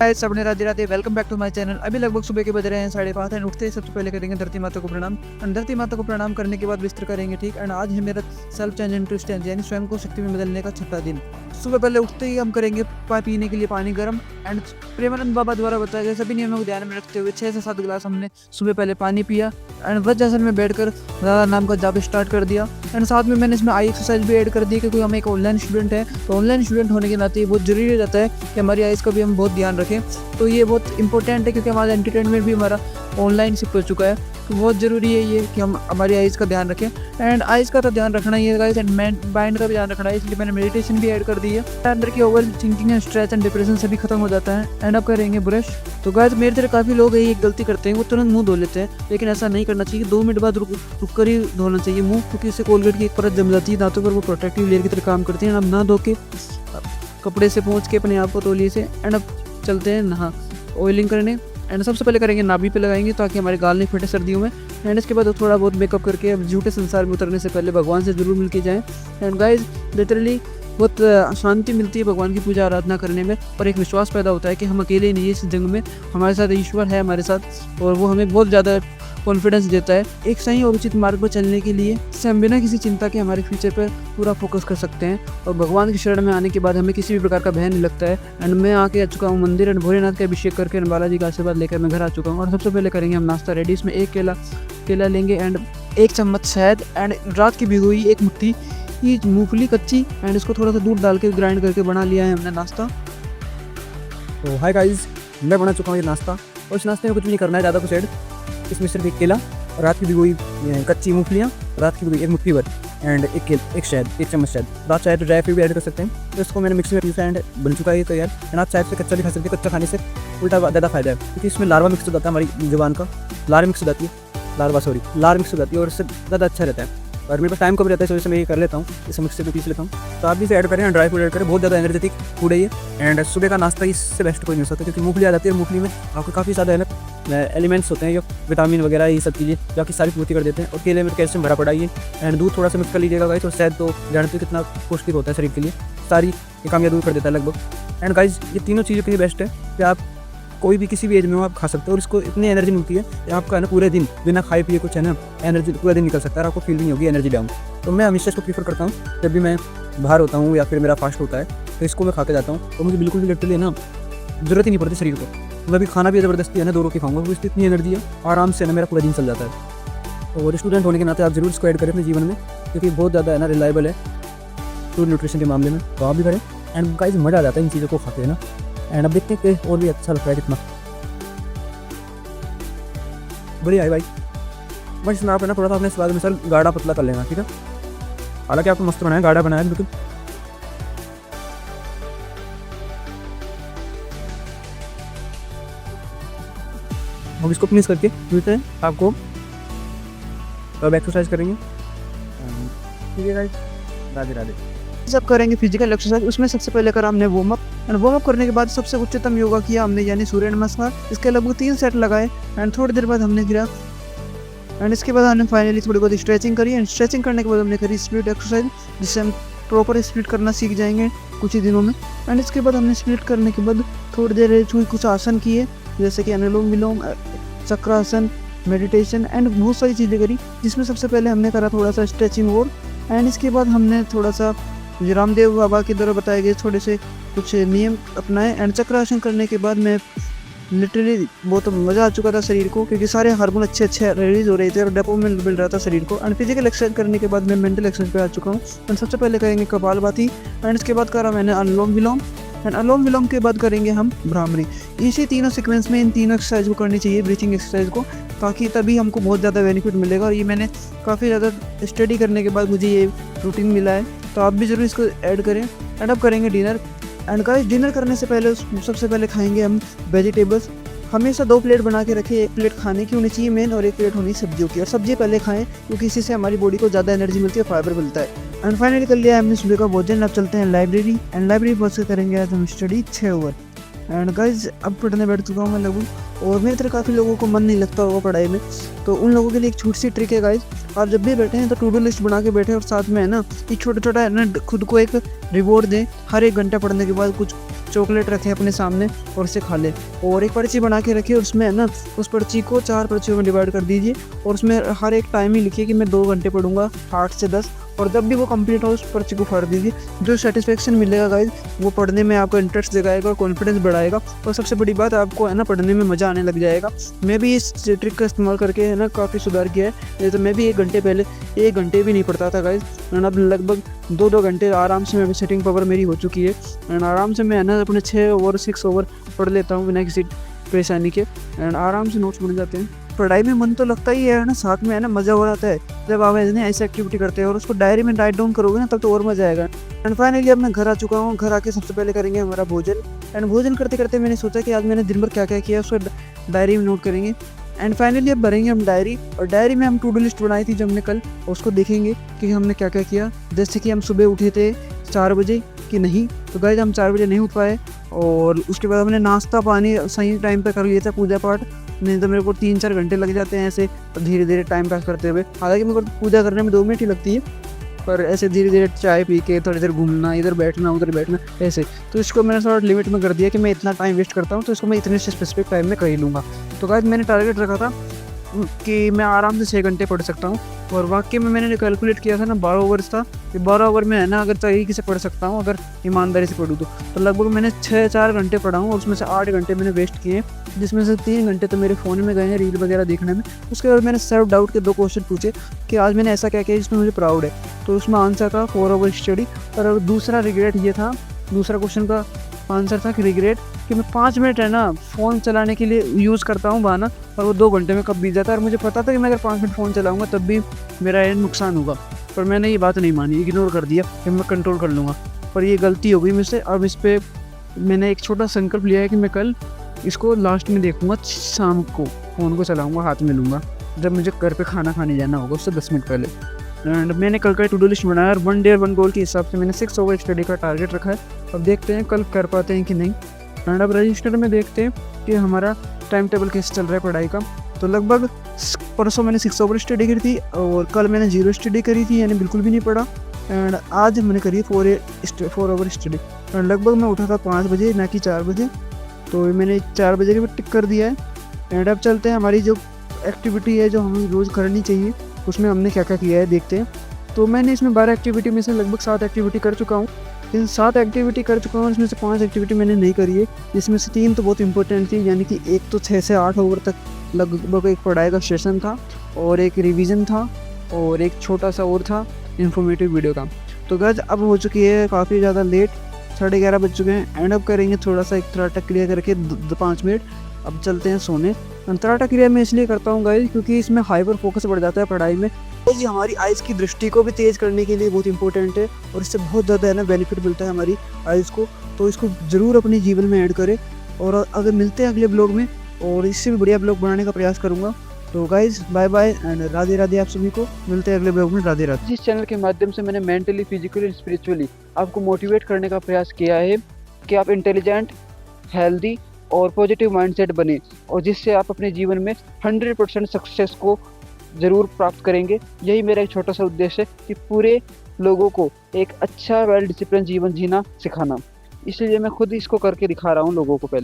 Guys सबने Radhe Radhe, welcome back to my channel. अभी लगभग सुबह के बज रहे हैं 5:30 एंड उठते ही सबसे पहले करेंगे धरती माता को प्रणाम। एंड धरती माता को प्रणाम करने के बाद बिस्तर करेंगे ठीक। एंड आज है मेरा सेल्फ चेंज इंटू स्टेंज यानी स्वयं को शक्ति में बदलने का 6वां दिन। सुबह पहले उठते ही हम करेंगे पीने के लिए पानी गर्म। एंड प्रेमानंद बाबा द्वारा बताए गए सभी नियमों को ध्यान में रखते हुए 6 से 7 गिलास हमने सुबह पहले पानी पिया। एंड वज्रासन में बैठकर राधा नाम का जाप स्टार्ट कर दिया। एंड साथ में मैंने इसमें आई एक्सरसाइज भी ऐड कर दी, क्योंकि हम एक ऑनलाइन स्टूडेंट है, तो ऑनलाइन स्टूडेंट होने के नाते बहुत जरूरी हो जाता है कि हमारी आइज़ का भी हम बहुत ध्यान रखें। तो ये बहुत इंपॉर्टेंट है, क्योंकि हमारा एंटरटेनमेंट भी हमारा ऑनलाइन शिफ्ट हो चुका है। तो बहुत ज़रूरी है ये कि हम हमारी आइज़ का ध्यान रखें। एंड आइज़ का तो ध्यान रखना ही है गाइस, एंड माइंड का भी ध्यान रखना है, इसलिए मैंने मेडिटेशन भी ऐड कर दी है। अंदर की over thinking and stress and depression सभी खत्म हो जाता है। एंड अब करेंगे ब्रश। तो गाइस मेरे तरह काफ़ी लोग ये गलती करते हैं, वो तुरंत मुंह धो लेते हैं, लेकिन ऐसा नहीं करना चाहिए। 2 मिनट बाद रुक कर ही धोना चाहिए मुंह, क्योंकि इससे कोलगेट की एक परत जम जाती है दांतों पर, वो प्रोटेक्टिव लेयर की तरह काम करती है। अब ना धो के कपड़े से पोंछ के अपने आप को तौलिए से। एंड अब चलते हैं नहा ऑयलिंग करने। एंड सबसे पहले करेंगे नाभि पे लगाएंगे ताकि हमारे गाल नहीं फटे सर्दियों में। एंड इसके बाद थोड़ा बहुत मेकअप करके अब झूठे संसार में उतरने से पहले भगवान से जरूर मिल के जाएँ। एंड गाइज लिटरली बहुत शांति मिलती है भगवान की पूजा आराधना करने में, और एक विश्वास पैदा होता है कि हम अकेले नहीं है इस जंग में, हमारे साथ ईश्वर है हमारे साथ, और वो हमें बहुत ज़्यादा कॉन्फिडेंस देता है एक सही और उचित मार्ग पर चलने के लिए। इससे हम बिना किसी चिंता के हमारे फ्यूचर पर पूरा फोकस कर सकते हैं, और भगवान की शरण में आने के बाद हमें किसी भी प्रकार का भय नहीं लगता है। एंड मैं आके आ चुका हूँ मंदिर, एंड भोलेनाथ का अभिषेक करके बालाजी का आशीर्वाद लेकर मैं घर आ चुका हूँ। और सबसे पहले करेंगे हम नाश्ता रेडी। इसमें 1 केला लेंगे, एंड 1 चम्मच शहद, एंड रात की भिगोई 1 मुट्ठी ये मूंगफली कच्ची, एंड इसको थोड़ा सा दूध डाल के ग्राइंड करके बना लिया है हमने नाश्ता। तो हाय गाइस, मैं बना चुका हूँ ये नाश्ता, और इस नाश्ते में कुछ भी नहीं करना है ज़्यादा कुछ ऐड। इसमें सिर्फ 1 केला, रात की भिगोई कच्ची मूंगफलियाँ, रात की भिगोई 1 मुट्ठी भर, एंड 1 शहद, 1 चम्मच शहद। रात चाहे तो ड्राई फ्रूट भी ऐड कर सकते हैं। तो इसको मैंने मिक्सी में पीसा एंड बन चुका है तैयार। एंड आप चाहे से कच्चा भी खा सकते हैं, कच्चा खाने से उल्टा ज़्यादा फायदा है, क्योंकि इसमें लार्वा मिक्स हो जाता है, हमारी जुबान का लार मिक्स हो जाती है, लार मिक्स हो जाती है, और इससे ज़्यादा अच्छा रहता है। और मेरे पास टाइम कम रहता है, तो इसमें मैं ये कर लेता हूँ, इसे मिक्सी में पीस लेता हूँ। तो आप भी इसे ऐड करें, ड्राई फ्रूट ऐड करें, बहुत ज़्यादा एनर्जेटिक फूड है ये। एंड सुबह का नाश्ता इससे बेस्ट कोई नहीं हो सकता, क्योंकि मूंगफली आ जाती है, मूंगफली में आपको काफ़ी ज़्यादा एलिमेंट्स होते हैं, जो विटामिन वगैरह ये सब चीज़ें जो आपकी सारी पूर्ति कर देते हैं। और केले में कैल्शियम भरा पड़ा है। एंड दूध थोड़ा सा मिक्स कर लीजिएगा गाइस, और शायद तो जानते हो कितना पौष्टिक होता है शरीर के लिए, सारी ये कामयाब दूर कर देता है लगभग। एंड गाइस ये तीनों चीज़ों के लिए बेस्ट है कि आप कोई भी किसी भी एज में हो आप खा सकते हो, और इसको इतनी एनर्जी मिलती है कि आपका है ना पूरे दिन बिना खाए पिए कुछ है ना एनर्जी पूरा दिन निकल सकता है, और आपको फील नहीं होगी एनर्जी डाउन। तो मैं हमेशा इसको प्रीफर करता हूँ जब भी मैं बाहर होता हूँ या फिर मेरा फास्ट होता है, तो इसको मैं खा के जाता हूँ। तो मुझे बिल्कुल भी लिटरली ना जरूरत ही नहीं पड़ती शरीर को। मैं भी खाना भी ज़बरदस्ती है ना 2 रोटी खाऊंगा, तो इसकी इतनी एनर्जी है, आराम से ना मेरा पूरा दिन चल जाता है। और स्टूडेंट होने के नाते आप जरूर इसको ऐड करें अपने जीवन में, क्योंकि बहुत ज़्यादा है ना रिलायबल है फूड न्यूट्रिशन के मामले में, तो आप भी करें। एंड गाइस मज़ा आ जाता है इन चीज़ों को खाते हैं ना। एंड अब देखते हैं कि और भी अच्छा लगता है कितना बढ़िया है भाई। बस इसमें आप है ना थोड़ा सा अपने स्वाद में सर गाढ़ा पतला कर लेना, ठीक है। हालांकि आपको मस्त बनाया, गाढ़ा बनाया बिल्कुल। अब इसको फिनिश करके मिलते हैं आपको, तो अब एक्सरसाइज करेंगे, ठीक है गाइस। राधे राधे। सब करेंगे फिजिकल एक्सरसाइज। उसमें सबसे पहले करा हमने warm up, and warm up करने के बाद सबसे उच्चतम योगा किया हमने, यानी सूर्य नमस्कार। इसके लगभग 3 सेट लगाए, एंड थोड़ी देर बाद हमने गिरा। एंड इसके बाद हमने फाइनली थोड़ी बहुत स्ट्रेचिंग करी, एंड स्ट्रेचिंग करने के बाद हमने करी स्प्लिट एक्सरसाइज, जिससे हम प्रॉपर स्प्लिट करना सीख जाएंगे कुछ ही दिनों में। एंड इसके बाद हमने स्प्लिट करने के बाद थोड़ी देर कुछ आसन किए, जैसे कि अनुलोम विलोम, चक्रासन, मेडिटेशन, एंड बहुत सारी चीज़ें करी, जिसमें सबसे पहले हमने करा थोड़ा सा स्ट्रेचिंग और। एंड इसके बाद हमने थोड़ा सा रामदेव बाबा के द्वारा बताए गए थोड़े से कुछ नियम अपनाए। एंड चक्रासन करने के बाद मैं लिटरली बहुत मज़ा आ चुका था शरीर को, क्योंकि सारे हार्मोन अच्छे रिलीज हो रहे थे और डोपामिन मिल रहा था शरीर को। एंड फिजिकल एक्सरसाइज करने के बाद मैं मेंटल एक्सरसाइज पे आ चुका हूँ। एंड सबसे पहले करेंगे कपालभाति, एंड इसके बाद करा मैंने अनुलोम विलोम, एंड अनुलोम विलोम के बाद करेंगे हम भ्रामरी। इसी तीनों सीक्वेंस में इन तीनों एक्सरसाइज को करनी चाहिए, ब्रीथिंग एक्सरसाइज को, ताकि तभी हमको बहुत ज़्यादा बेनिफिट मिलेगा। और ये मैंने काफ़ी ज़्यादा स्टडी करने के बाद मुझे ये रूटीन मिला है, तो आप भी ज़रूर इसको ऐड करें। एंड अब करेंगे डिनर। एंड गाइस डिनर करने से पहले सबसे पहले खाएंगे हम वेजिटेबल्स। हमेशा 2 प्लेट बना के रखें, 1 प्लेट खाने की होनी चाहिए मेन, और 1 प्लेट होनी सब्जियों की। और सब्जी पहले खाएं, क्योंकि इसी से हमारी बॉडी को ज़्यादा एनर्जी मिलती है, फाइबर मिलता है। एंड फाइनली कर लिया हमने सुबह का भोजन। अब चलते हैं लाइब्रेरी, एंड लाइब्रेरी पहुँच के करेंगे आज हम स्टडी 6 ओवर। एंड गाइज अब पढ़ने बैठ चुका हूँ मैं लगभग और मेरी तरह काफ़ी लोगों को मन नहीं लगता होगा पढ़ाई में, तो उन लोगों के लिए एक छोटी सी ट्रिक है गाइस। आप जब भी बैठे हैं तो टू डू लिस्ट बना के बैठे और साथ में है ना एक छोटा छोटा है ना खुद को एक रिवॉर्ड दें। हर 1 घंटा पढ़ने के बाद कुछ चॉकलेट रखें अपने सामने और उसे खा लें। और एक पर्ची बना के रखिए, उसमें है ना उस पर्ची को 4 पर्चियों में डिवाइड कर दीजिए और उसमें हर एक टाइम ही लिखिए कि मैं 2 घंटे पढ़ूंगा 8 से 10, और जब भी वो कंप्लीट हो उस पर्ची को फाड़ दीजिए। जो सेटिस्फेक्शन मिलेगा गाइज वो पढ़ने में आपको इंटरेस्ट जगाएगा और कॉन्फिडेंस बढ़ाएगा, और सबसे बड़ी बात आपको है ना पढ़ने में मज़ा आने लग जाएगा। मैं भी इस ट्रिक का इस्तेमाल करके है ना काफ़ी सुधार किया है। नहीं तो मैं भी 1 घंटे पहले 1 घंटे भी नहीं पढ़ता था गाइज, एंड अब लगभग 2-2 घंटे आराम से मैं सेटिंग पावर मेरी हो चुकी है, एंड आराम से मैं है ना अपने 6 ओवर 6 ओवर पढ़ लेता हूँ बिना किसी परेशानी के, एंड आराम से नोट्स बन जाते हैं। पढ़ाई में मन तो लगता ही है ना, साथ में है ना मज़ा हो जाता है जब आप ऐसी एक्टिविटी करते हैं और उसको डायरी में राइट डाउन करोगे ना तब तो और मज़ा आएगा। एंड फाइनली अब मैं घर आ चुका हूँ। घर आके सबसे पहले करेंगे हमारा भोजन, एंड भोजन करते करते मैंने सोचा कि आज मैंने दिन भर क्या क्या किया उसको डायरी में नोट करेंगे। एंड फाइनली अब भरेंगे हम डायरी, और डायरी में हम टू डू लिस्ट बनाई थी जब हमने कल, उसको देखेंगे कि हमने क्या क्या किया। जैसे कि हम सुबह उठे थे 4 बजे कि नहीं, तो गाइस हम 4 बजे नहीं उठ पाए, और उसके बाद हमने नाश्ता पानी सही टाइम पे कर लिया था, पूजा पाठ, नहीं तो मेरे को 3-4 घंटे लग जाते हैं ऐसे धीरे धीरे टाइम पास करते हुए। हालांकि मेरे को पूजा करने में 2 मिनट ही लगती है, पर ऐसे धीरे धीरे चाय पी के थोड़ी देर घूमना, इधर बैठना उधर बैठना ऐसे, तो इसको मैंने थोड़ा लिमिट में कर दिया कि मैं इतना टाइम वेस्ट करता हूँ तो इसको मैं इतने से स्पेसिफिक टाइम में कर ही लूँगा। तो गाइस मैंने टारगेट रखा था कि मैं आराम से 6 घंटे पढ़ सकता हूँ, और वाकई में मैंने कैलकुलेट किया था ना 12 ओवर्स था कि 12 ओवर में है ना अगर तरीके से पढ़ सकता हूँ, अगर ईमानदारी से पढ़ूँ तो लगभग मैंने 6-4 घंटे पढ़ा हूँ, और उसमें से 8 घंटे मैंने वेस्ट किए, जिसमें से 3 घंटे तो मेरे फ़ोन में गए हैं रील वगैरह देखने में। उसके बाद मैंने सेल्फ डाउट के 2 क्वेश्चन पूछे कि आज मैंने ऐसा क्या किया जिसमें मुझे प्राउड है, तो उसमें आंसर था 4 ओवर स्टडी। और दूसरा रिग्रेट ये था, दूसरा क्वेश्चन का आंसर था कि रिग्रेट कि मैं 5 मिनट है ना फ़ोन चलाने के लिए यूज़ करता हूँ बहाना, और वो 2 घंटे में कब बीत जाता है, और मुझे पता था कि मैं अगर 5 मिनट फ़ोन चलाऊँगा तब भी मेरा ये नुकसान होगा, पर मैंने ये बात नहीं मानी, इग्नोर कर दिया कि मैं कंट्रोल कर लूँगा। पर ये गलती हो गई मुझसे। अब इस पर मैंने एक छोटा संकल्प लिया है कि मैं कल इसको लास्ट में देखूँगा, शाम को फ़ोन को चलाऊँगा, हाथ में लूँगा जब मुझे घर पे खाना खाने जाना होगा उससे 10 मिनट पहले। एंड मैंने कल का टू डू लिस्ट बनाया और 1 डे 1 गोल के हिसाब से मैंने 6 ओवर स्टडी का टारगेट रखा है। अब देखते हैं कल कर पाते हैं कि नहीं। एंड अब रजिस्टर में देखते हैं कि हमारा टाइम टेबल कैसे चल रहा है पढ़ाई का। तो लगभग परसों मैंने 6 ओवर स्टडी करी थी, और कल मैंने 0 स्टडी करी थी, यानी बिल्कुल भी नहीं पढ़ा। एंड आज मैंने करी 4 ओवर स्टडी, एंड लगभग मैं उठा था 5 बजे ना कि 4 बजे, तो मैंने 4 बजे के भी टिक कर दिया है। एंड अब चलते हैं हमारी जो एक्टिविटी है जो हमें रोज़ करनी चाहिए, उसमें हमने क्या क्या किया है देखते हैं। तो मैंने इसमें 12 एक्टिविटी में से लगभग 7 एक्टिविटी कर चुका हूँ। इन 7 एक्टिविटी कर चुका हूँ, इसमें से 5 एक्टिविटी मैंने नहीं करी है, जिसमें से 3 तो बहुत इंपॉर्टेंट थी, यानी कि एक तो 6 से 8 ओवर तक लगभग एक पढ़ाई का सेशन था, और एक रिवीजन था, और एक छोटा सा और था इन्फॉर्मेटिव वीडियो का। तो गाइस अब हो चुकी है काफ़ी ज़्यादा लेट, 11:30 बज चुके हैं। एंड अब करेंगे थोड़ा सा एक तराटा क्रिया करके 5 मिनट। अब चलते हैं सोने। तराटा क्रिया मैं इसलिए करता हूँ गाइस क्योंकि इसमें हाइपर फोकस बढ़ जाता है पढ़ाई में, तो ये हमारी आइज़ की दृष्टि को भी तेज़ करने के लिए बहुत इंपॉर्टेंट है, और इससे बहुत ज़्यादा है ना बेनिफिट मिलता है हमारी आइज़ को। तो इसको ज़रूर अपने जीवन में ऐड करें, और अगर मिलते हैं अगले ब्लॉग में, और इससे भी बढ़िया ब्लॉग बनाने का प्रयास करूँगा। तो guys bye bye and Radhe Radhe, आप सभी को मिलते हैं अगले ब्लॉग में। राधे राधे। जिस चैनल के माध्यम से मैंने मेंटली, फिजिकली, स्पिरिचुअली आपको मोटिवेट करने का प्रयास किया है कि आप इंटेलिजेंट, हेल्दी और पॉजिटिव माइंडसेट बने, और जिससे आप अपने जीवन में 100% सक्सेस को ज़रूर प्राप्त करेंगे। यही मेरा एक छोटा सा उद्देश्य है कि पूरे लोगों को एक अच्छा वेल डिसिप्लिन जीवन जीना सिखाना, इसलिए मैं खुद इसको करके दिखा रहा हूँ लोगों को पहले।